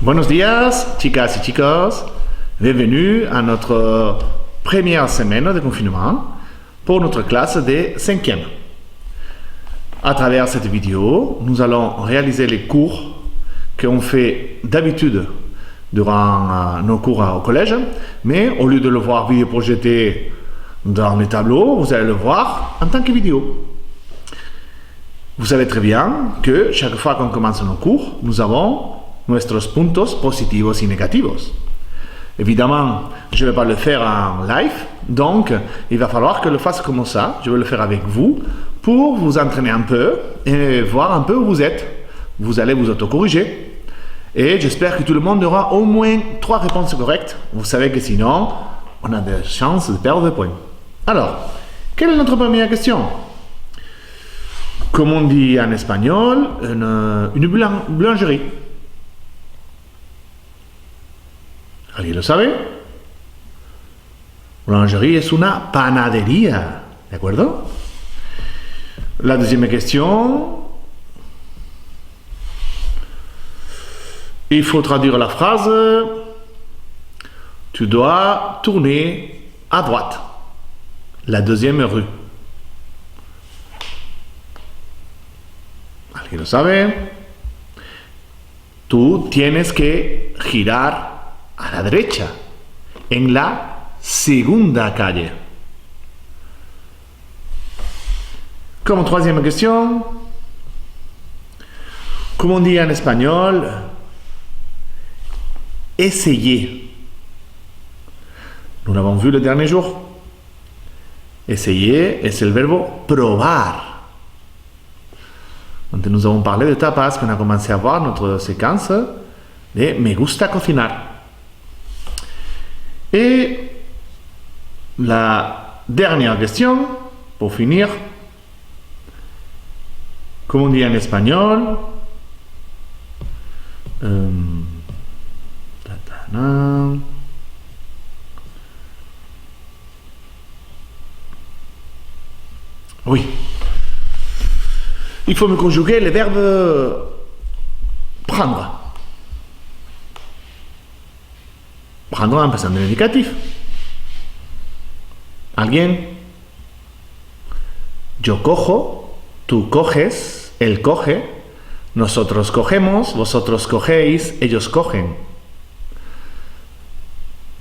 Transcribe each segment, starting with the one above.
Buenos días, chicas y chicos. Bienvenue à notre première semaine de confinement pour notre classe de 5e. À travers cette vidéo, nous allons réaliser les cours qu'on fait d'habitude durant nos cours au collège, mais au lieu de le voir vidéo projeté dans les tableaux, vous allez le voir en tant que vidéo. Vous savez très bien que chaque fois qu'on commence nos cours, nous avons nuestros puntos positivos y negativos. Évidemment, je ne vais pas le faire en live, donc il va falloir que je le fasse comme ça. Je vais le faire avec vous pour vous entraîner un peu et voir un peu où vous êtes. Vous allez vous autocorriger et j'espère que tout le monde aura au moins 3 réponses correctes. Vous savez que sinon, on a des chances de perdre des points. Alors, quelle est notre première question? Comme on dit en espagnol, une boulangerie. ¿Alguien lo sabe? Boulangerie es una panadería, ¿de acuerdo? La deuxième question. Il faut traduire la phrase. Tu dois tourner à droite. La deuxième rue. ¿Alguien lo sabe? Tú tienes que girar a la derecha, en la segunda calle. Comme troisième question, comme on dit en espagnol, essayer. Nous l'avons vu le dernier jour. Essayer est le verbe probar. Donc nous avons parlé de tapas, qu'on a commencé à voir notre séquence de me gusta cocinar. Et la dernière question, pour finir, comme on dit en espagnol, oui, il faut me conjuguer le verbe prendre. Prendre en passant de l'indicatif. ¿Alguien? Yo cojo, tú coges, él coge, nosotros cogemos, vosotros cogéis, ellos cogen.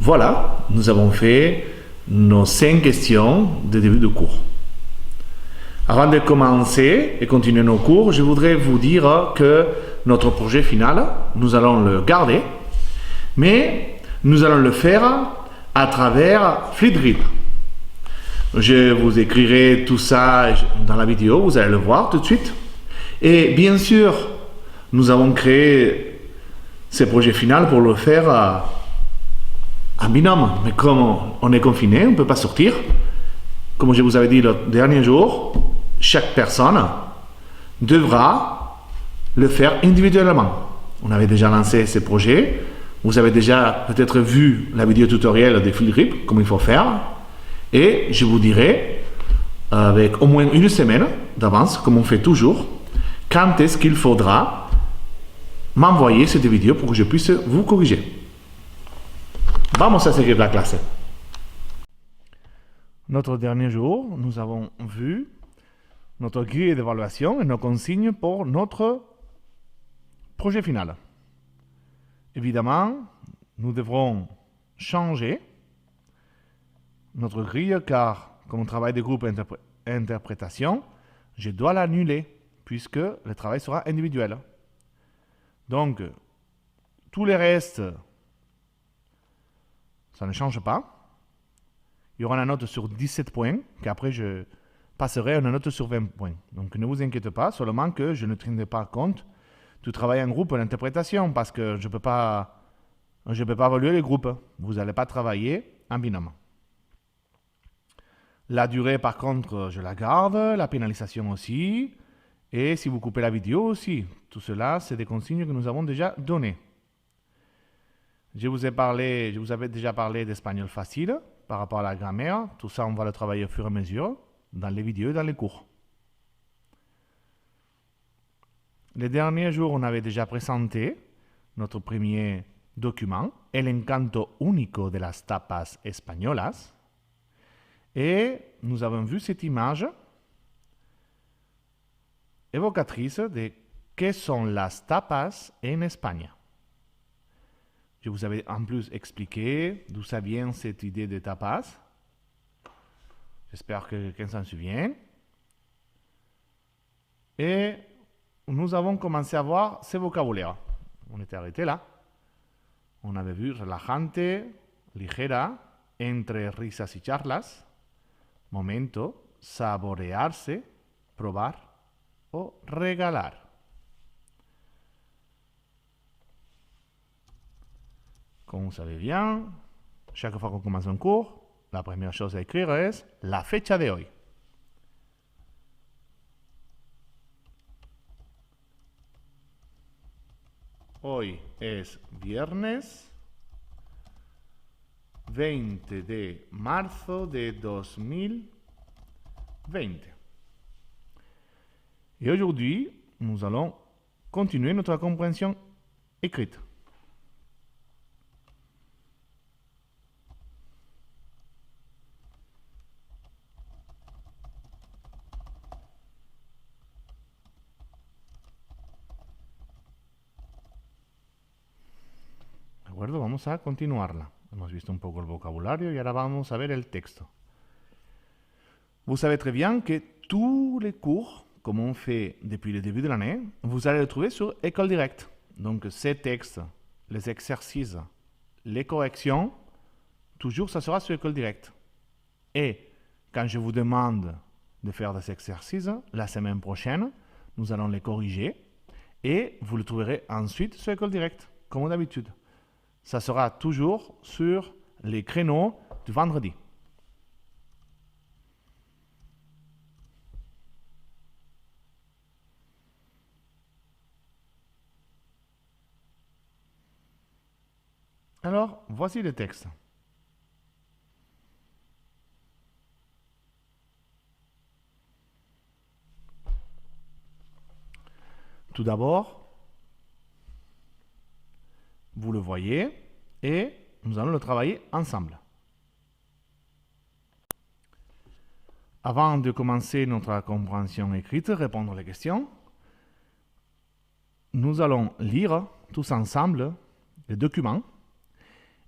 Voilà, nous avons fait nos 5 questions de début de cours. Avant de commencer et continuer nos cours, je voudrais vous dire que notre projet final, nous allons le garder, mais nous allons le faire à travers Flipgrid. Je vous écrirai tout ça dans la vidéo, vous allez le voir tout de suite. Et bien sûr, nous avons créé ce projet final pour le faire en binôme. Mais comme on est confiné, on ne peut pas sortir. Comme je vous avais dit le dernier jour, chaque personne devra le faire individuellement. On avait déjà lancé ce projet. Vous avez déjà peut-être vu la vidéo tutoriel de Flipgrid, comme il faut faire. Et je vous dirai, avec au moins une semaine d'avance, comme on fait toujours, quand est-ce qu'il faudra m'envoyer cette vidéo pour que je puisse vous corriger. Vamos a seguir la clase. Notre dernier jour, nous avons vu notre grille d'évaluation et nos consignes pour notre projet final. Évidemment, nous devrons changer notre grille car, comme travail de groupe interprétation, je dois l'annuler puisque le travail sera individuel. Donc, tous les restes, ça ne change pas. Il y aura une note sur 17 points qu'après je passerai à une note sur 20 points. Donc, ne vous inquiétez pas, seulement que je ne tiendrai pas compte du travail en groupe d'interprétation parce que je ne peux pas évaluer les groupes. Vous n'allez pas travailler en binôme. La durée, par contre, je la garde, la pénalisation aussi, et si vous coupez la vidéo aussi. Tout cela, c'est des consignes que nous avons déjà données. Je vous avais déjà parlé d'espagnol facile par rapport à la grammaire. Tout ça, on va le travailler au fur et à mesure dans les vidéos et dans les cours. Les derniers jours, on avait déjà présenté notre premier document, El encanto único de las tapas españolas. Et nous avons vu cette image évocatrice de que sont las tapas en Espagne. Je vous avais en plus expliqué d'où ça vient cette idée de tapas. J'espère que quelqu'un s'en souvient. Et nous avons commencé à voir ce vocabulaire. On était arrêté là. On avait vu relajante, ligera, entre risas y charlas, momento, saborearse, probar o regalar. Comme vous savez bien, chaque fois qu'on commence un cours, la première chose à écrire est la fecha de hoy. Hoy es viernes 20 de marzo de 2020. Et aujourd'hui, nous allons continuer notre compréhension écrite. ¿De acuerdo? Vamos a continuarla. Hemos visto un poco el vocabulario y ahora vamos a ver el texto. Vous savez très bien que tous les cours, comme on fait depuis le début de l'année, vous allez les trouver sur École Directe. Donc ces textes, les exercices, les corrections, toujours ça sera sur École Directe. Et quand je vous demande de faire des exercices, la semaine prochaine, nous allons les corriger et vous le trouverez ensuite sur École Directe, comme d'habitude. Ça sera toujours sur les créneaux du vendredi. Alors, voici le texte. Tout d'abord, vous le voyez et nous allons le travailler ensemble. Avant de commencer notre compréhension écrite, répondre aux questions, nous allons lire tous ensemble le document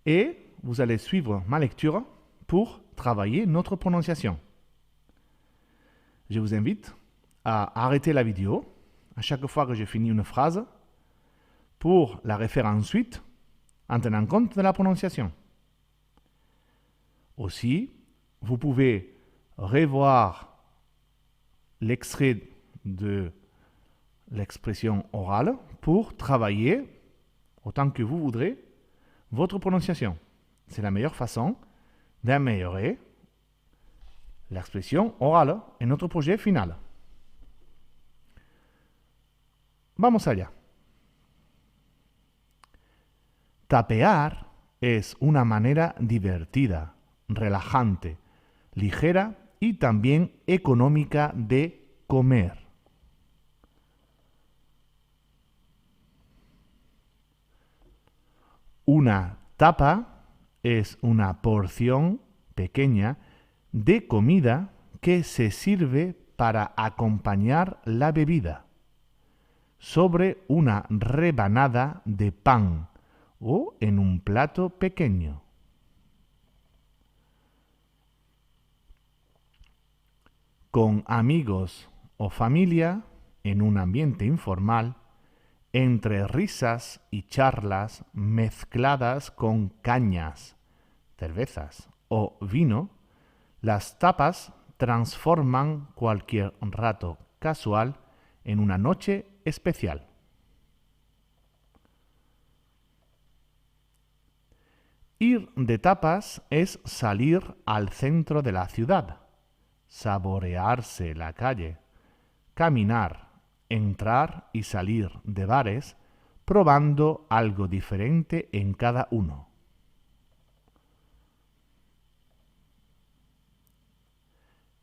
et vous allez suivre ma lecture pour travailler notre prononciation. Je vous invite à arrêter la vidéo à chaque fois que j'ai fini une phrase pour la refaire ensuite en tenant compte de la prononciation. Aussi, vous pouvez revoir l'extrait de l'expression orale pour travailler, autant que vous voudrez, votre prononciation. C'est la meilleure façon d'améliorer l'expression orale en notre projet final. Vamos allá. Tapear es una manera divertida, relajante, ligera y también económica de comer. Una tapa es una porción pequeña de comida que se sirve para acompañar la bebida sobre una rebanada de pan o en un plato pequeño. Con amigos o familia, en un ambiente informal, entre risas y charlas mezcladas con cañas, cervezas o vino, las tapas transforman cualquier rato casual en una noche especial. Ir de tapas es salir al centro de la ciudad, saborearse la calle, caminar, entrar y salir de bares, probando algo diferente en cada uno.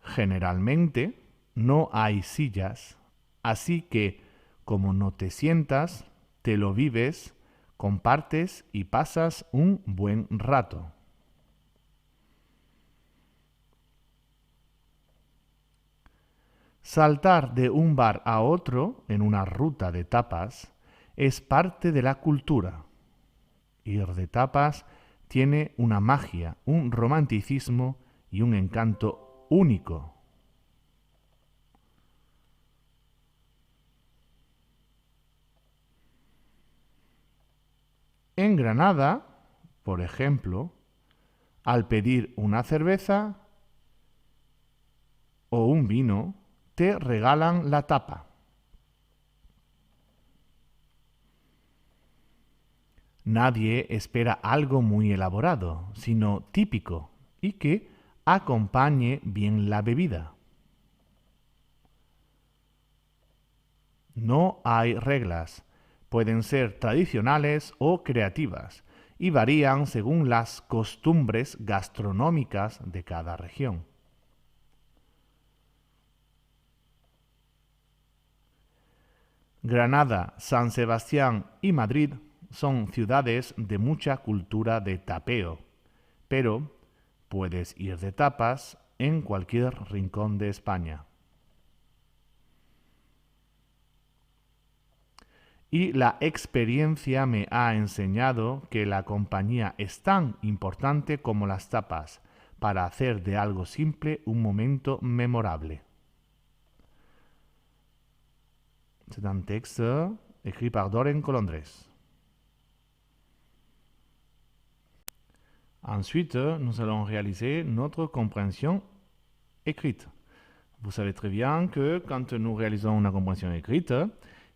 Generalmente no hay sillas, así que como no te sientas, te lo vives compartes y pasas un buen rato. Saltar de un bar a otro en una ruta de tapas es parte de la cultura. Ir de tapas tiene una magia, un romanticismo y un encanto único. En Granada, por ejemplo, al pedir una cerveza o un vino, te regalan la tapa. Nadie espera algo muy elaborado, sino típico y que acompañe bien la bebida. No hay reglas, pueden ser tradicionales o creativas y varían según las costumbres gastronómicas de cada región. Granada, San Sebastián y Madrid son ciudades de mucha cultura de tapeo, pero puedes ir de tapas en cualquier rincón de España. Y la experiencia me ha enseñado que la compañía es tan importante como las tapas para hacer de algo simple un momento memorable. C'est un texte écrit par Doreen Colondres. Ensuite, nous allons réaliser notre compréhension écrite. Vous savez très bien que quand nous réalisons une compréhension écrite,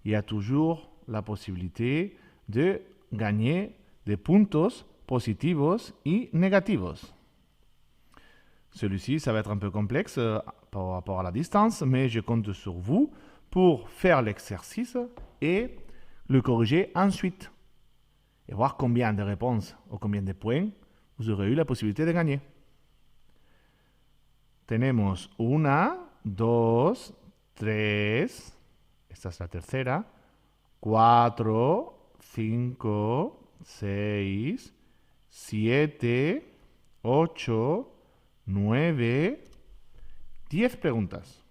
il y a toujours la possibilité de gagner des puntos positivos y negativos. Celui-ci, ça va être un peu complexe par rapport à la distance, mais je compte sur vous pour faire l'exercice et le corriger ensuite. Et voir combien de réponses ou combien de points vous aurez eu la possibilité de gagner. Tenemos 1, 2, 3, esta es la tercera, 4, 5, 6, 7, 8, 9, 10 preguntas.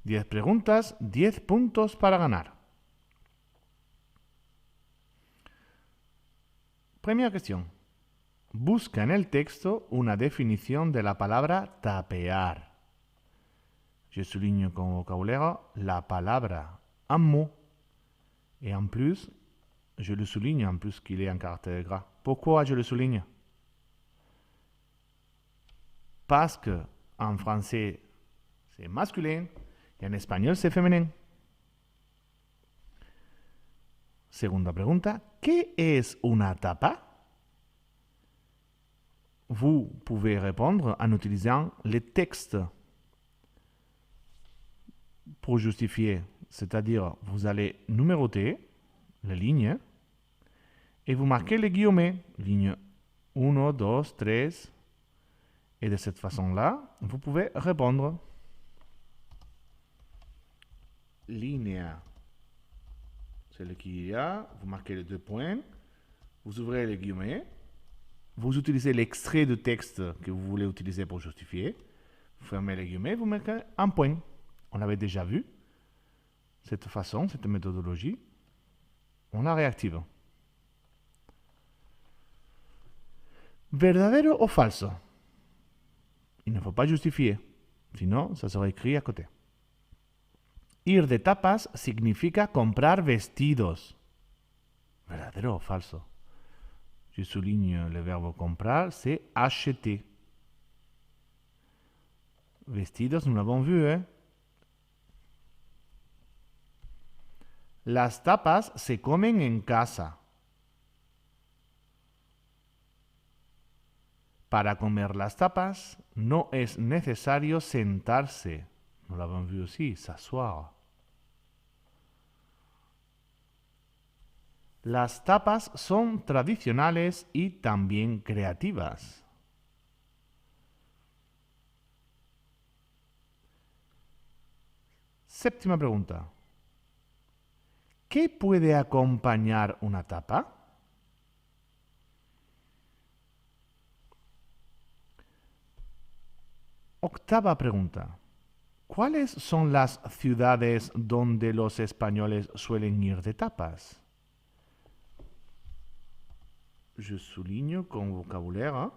10 preguntas, 10 puntos para ganar. Primera cuestión. Busca en el texto una definición de la palabra tapear. Je souligne comme vocabulaire la palabra, un mot. Et en plus, je le souligne en plus qu'il est en caractère gras. Pourquoi je le souligne? Parce que en français, c'est masculin et en espagnol, c'est féminin. Segunda pregunta, ¿qué es una tapa? Vous pouvez répondre en utilisant les textes pour justifier, c'est-à-dire vous allez numéroter les lignes et vous marquez les guillemets, ligne 1, 2, 3, et de cette façon-là, vous pouvez répondre. Linéa, c'est le qu'il y a, vous marquez les 2 points, vous ouvrez les guillemets, vous utilisez l'extrait de texte que vous voulez utiliser pour justifier, vous fermez les guillemets, vous mettez un point. On l'avait déjà vu, cette façon, cette méthodologie, on la réactive. ¿Verdadero o falso? Il ne faut pas justifier, sinon ça serait écrit à côté. Ir de tapas significa comprar vestidos. ¿Verdadero o falso? Je souligne le verbe comprar, c'est acheter. Vestidos, nous l'avons vu, hein? Las tapas se comen en casa. Para comer las tapas no es necesario sentarse. Nous l'avons vu aussi, s'asseoir. Las tapas son tradicionales y también creativas. Séptima pregunta. ¿Qué puede acompañar una tapa? Octava pregunta. ¿Cuáles son las ciudades donde los españoles suelen ir de tapas? Je souligne con vocabulaire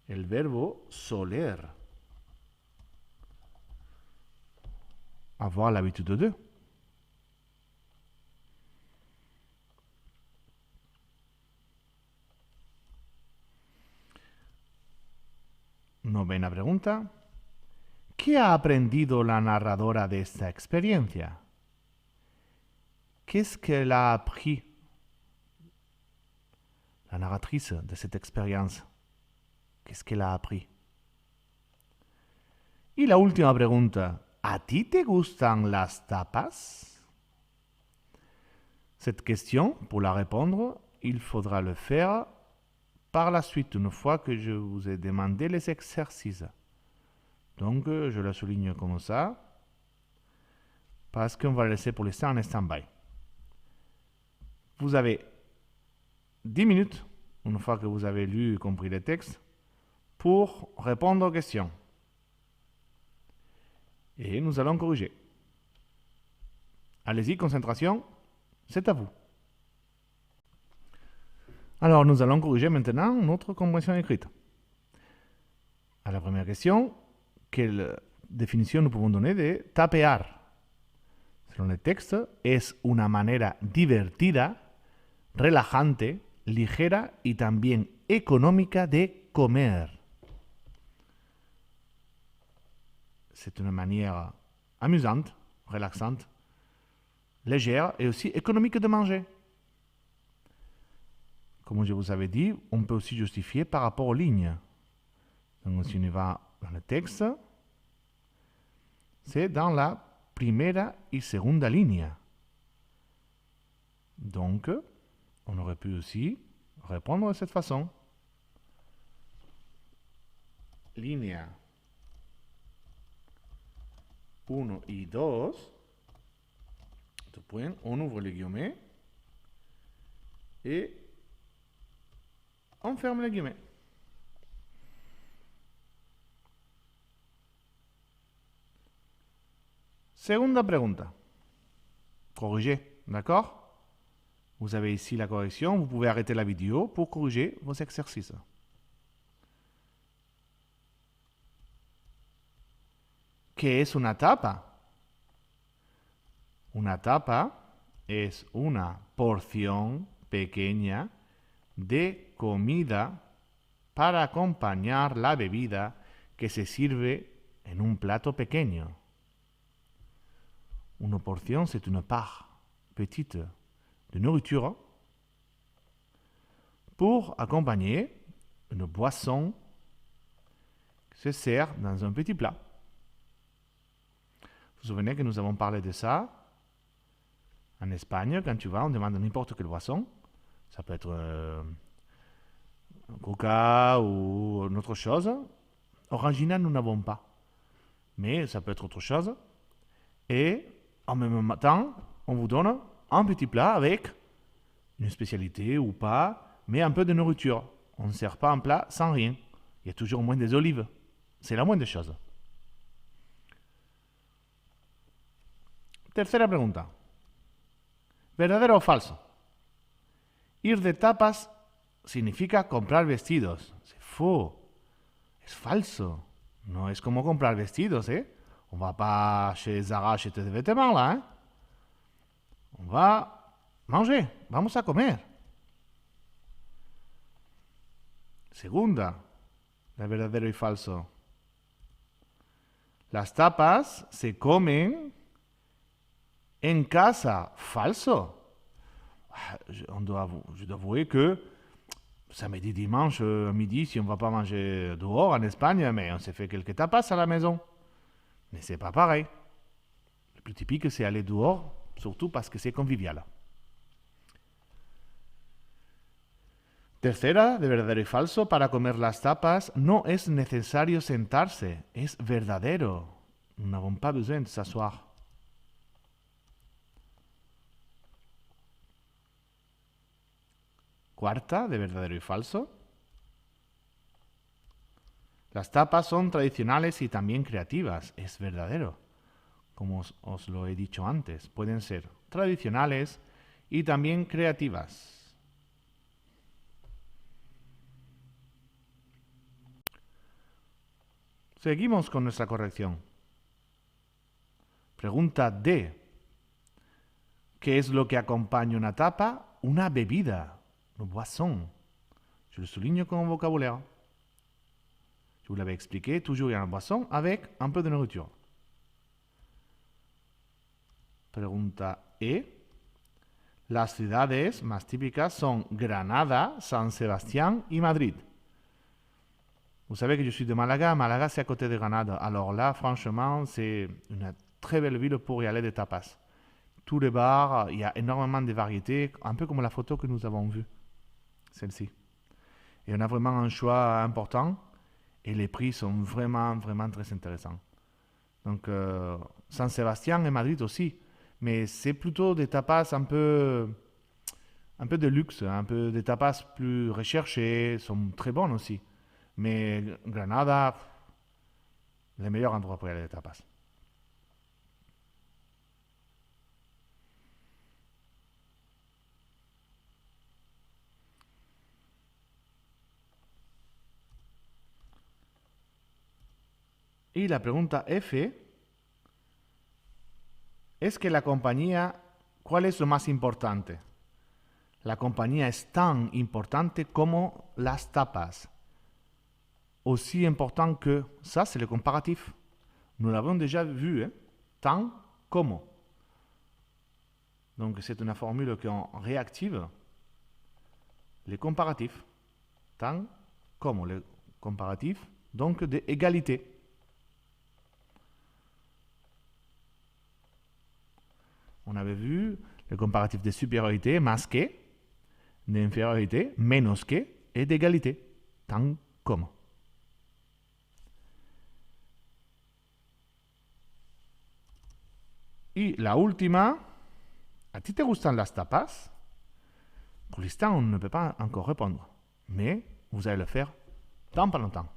el verbo soler. Avoir l'habitude de. Novena pregunta. ¿Qué ha aprendido la narradora de esta experiencia? Qu'est-ce qu'elle a appris? La narratrice de cette expérience. Qu'est-ce qu'elle a appris? Y la última pregunta. ¿A ti te gustan las tapas? Cette question, pour la répondre, il faudra le faire par la suite, une fois que je vous ai demandé les exercices. Donc, je la souligne comme ça, parce qu'on va le laisser pour l'instant en stand-by. Vous avez 10 minutes, une fois que vous avez lu et compris les textes, pour répondre aux questions. Et nous allons corriger. Allez-y, concentration, c'est à vous. Alors, nous allons corriger maintenant notre compréhension écrite. À la première question, quelle définition nous pouvons donner de tapear? Selon le texte, es una manera divertida, relajante, ligera y también económica de comer. C'est une manière amusante, relaxante, légère et aussi économique de manger. Comme je vous avais dit, on peut aussi justifier par rapport aux lignes. Donc si on y va dans le texte, c'est dans la primera y segunda línea. Donc, on aurait pu aussi répondre de cette façon. Línea 1 y 2. On ouvre les guillemets et on ferme les guillemets. Segunda pregunta. Corriger, d'accord? Vous avez ici la correction. Vous pouvez arrêter la vidéo pour corriger vos exercices. ¿Qué es una tapa? Una tapa es una porción pequeña de comida para acompañar la bebida que se sirve en un plato pequeño. Une portion, c'est une part petite de nourriture pour accompagner une boisson qui se sert dans un petit plat. Vous vous souvenez que nous avons parlé de ça en Espagne. Quand tu vas, on demande n'importe quelle boisson. Ça peut être un coca ou une autre chose. Orangina, nous n'avons pas. Mais ça peut être autre chose. Et en même temps, on vous donne un petit plat avec une spécialité ou pas, mais un peu de nourriture. On ne sert pas un plat sans rien. Il y a toujours au moins des olives. C'est la moindre des choses. Tercera pregunta. ¿Verdadero o falso? Ir de tapas significa comprar vestidos. C'est faux. Es falso. No es como comprar vestidos, ¿eh? On va pas chez Zara acheter des vêtements, là, hein? On va manger. Vamos a comer. Segunda, la verdadero y falso. Las tapas se comen en casa. Falso. Je dois avouer que samedi, dimanche, midi, si on ne va pas manger dehors en Espagne, mais on s'est fait quelques tapas à la maison. Mais c'est pas pareil. Le plus typique, c'est aller dehors, surtout parce que c'est convivial. Tercera, de verdadero y falso, para comer las tapas, no es necesario sentarse, es verdadero. Nous n'avons pas besoin de s'asseoir. Cuarta, de verdadero y falso. Las tapas son tradicionales y también creativas. Es verdadero. Como os lo he dicho antes, pueden ser tradicionales y también creativas. Seguimos con nuestra corrección. Pregunta D. ¿Qué es lo que acompaña una tapa? Una bebida, une boisson. Je le souligne comme vocabulaire. Je vous l'avais expliqué, toujours il y a une boisson avec un peu de nourriture. Pregunta E. Las ciudades más típicas son Granada, San Sebastián y Madrid. Vous savez que je suis de Malaga. Malaga, c'est à côté de Granada. Alors là, franchement, c'est une très belle ville pour y aller de tapas. Tous les bars, il y a énormément de variétés, un peu comme la photo que nous avons vue, celle-ci. Et on a vraiment un choix important et les prix sont vraiment très intéressants. Donc, San Sebastián et Madrid aussi, mais c'est plutôt des tapas un peu de luxe, un peu des tapas plus recherchés, sont très bonnes aussi. Mais Granada, les meilleurs endroits pour y aller de tapas. Y la pregunta F es que la compañía, ¿cuál es lo más importante? La compañía es tan importante como las tapas. Aussi important que ça, c'est le comparatif. Nous l'avons déjà vu, hein? Tant como. Donc c'est une formule qu'on réactive. Les comparatifs. Tant como. Le comparatif, donc d'égalité. On avait vu le comparatif de supériorité, más que, d'infériorité, menos que, et d'égalité. Tant como. Y la última, ¿a ti te gustan las tapas? Pour l'instant, on ne peut pas encore répondre, mais vous allez le faire dans pas longtemps.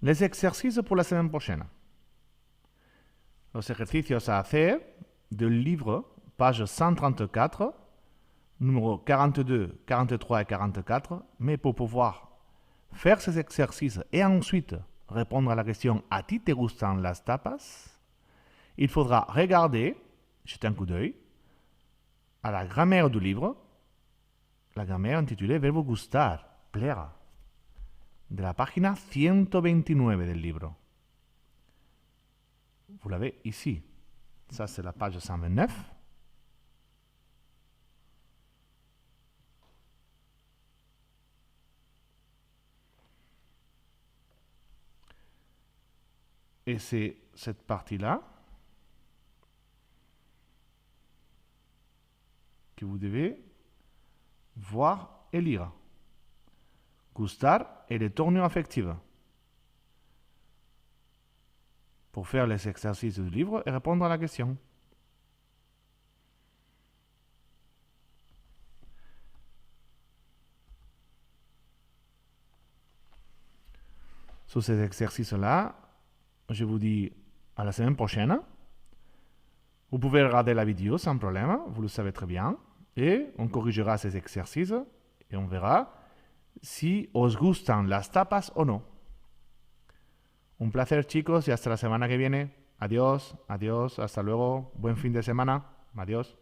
Les exercices pour la semaine prochaine. Los ejercicios a hacer del libro, page 134, numéro 42, 43 et 44, mais pour pouvoir faire ces exercices et ensuite répondre à la question « A ti te gustan las tapas ?», il faudra regarder, jeter un coup d'œil, à la grammaire du livre, la grammaire intitulée Verbo gustar, plaire, de la página 129 del libro. Vous l'avez ici. Ça, c'est la page 129. Et c'est cette partie-là que vous devez voir et lire. Gustar et les tournures affectives. Pour faire les exercices du livre et répondre à la question. Sur ces exercices-là, je vous dis à la semaine prochaine. Vous pouvez regarder la vidéo sans problème, vous le savez très bien. Et on corrigera ces exercices et on verra si os gustan las tapas o no. Un placer, chicos, y hasta la semana que viene. Adiós, adiós, hasta luego. Buen fin de semana. Adiós.